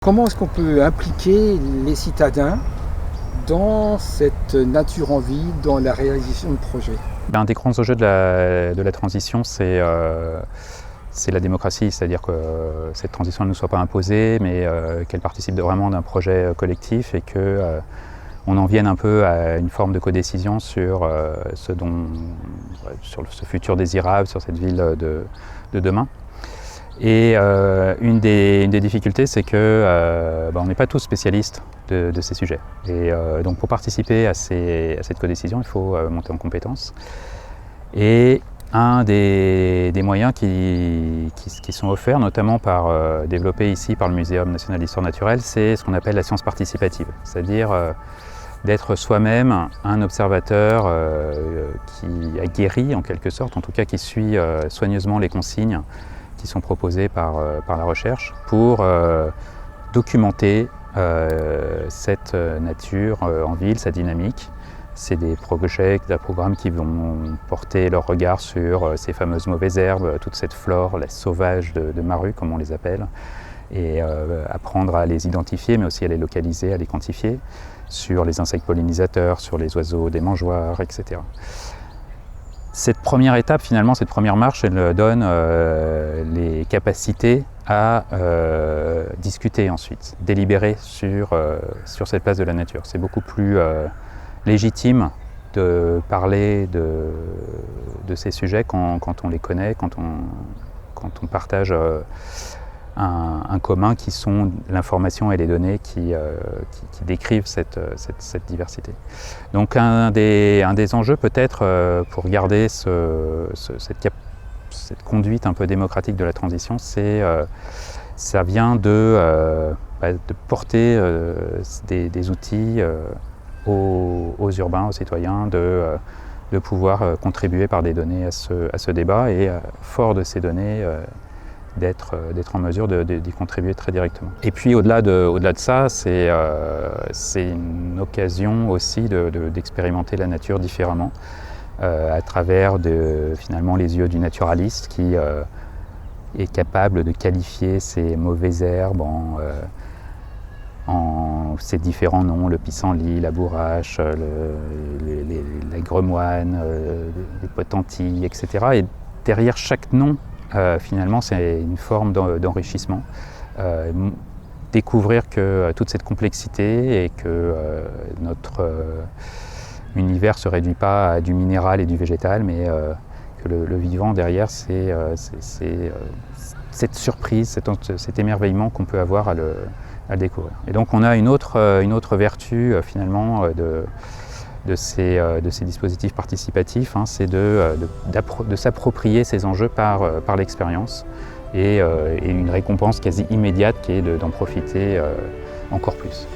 Comment est-ce qu'on peut impliquer les citadins dans cette nature en vie, dans la réalisation de projets? Un des grands enjeux de la transition, c'est la démocratie, c'est-à-dire que cette transition ne nous soit pas imposée, mais qu'elle participe vraiment d'un projet collectif et qu'on en vienne un peu à une forme de codécision sur sur ce futur désirable, sur cette ville de demain. Et une des difficultés, c'est que on n'est pas tous spécialistes de ces sujets. Et donc pour participer à cette codécision, il faut monter en compétences. Et un des moyens qui sont offerts, notamment développés ici par le Muséum national d'histoire naturelle, c'est ce qu'on appelle la science participative, c'est-à-dire d'être soi-même un observateur qui aguerrit en quelque sorte, en tout cas qui suit soigneusement les consignes qui sont proposées par la recherche pour documenter cette nature en ville, sa dynamique. C'est des projets, des programmes qui vont porter leur regard sur ces fameuses mauvaises herbes, toute cette flore, la sauvage de Maru, comme on les appelle, et apprendre à les identifier, mais aussi à les localiser, à les quantifier, sur les insectes pollinisateurs, sur les oiseaux des mangeoires, etc. Cette première étape, finalement, cette première marche, elle donne les capacités à discuter ensuite, délibérer sur cette place de la nature. C'est beaucoup plus légitime de parler de ces sujets quand on les connaît, quand on partage un commun qui sont l'information et les données qui décrivent cette diversité. Donc un des enjeux peut-être pour garder cette conduite un peu démocratique de la transition, ça vient de porter des outils aux urbains, aux citoyens, de pouvoir contribuer par des données à ce débat et fort de ces données, d'être en mesure d'y contribuer très directement. Et puis au-delà de ça, c'est une occasion aussi d'expérimenter la nature différemment à travers finalement les yeux du naturaliste qui est capable de qualifier ces mauvaises herbes en ces différents noms, le pissenlit, la bourrache, la gremoine, les potentilles, etc. Et derrière chaque nom, finalement, c'est une forme d'enrichissement. Découvrir que toute cette complexité et que notre univers ne se réduit pas à du minéral et du végétal, mais que le vivant derrière, c'est cette surprise, cet émerveillement qu'on peut avoir à le découvrir. Et donc on a une autre vertu finalement de ces dispositifs participatifs, hein, c'est de s'approprier ces enjeux par l'expérience et une récompense quasi immédiate qui est d'en profiter encore plus.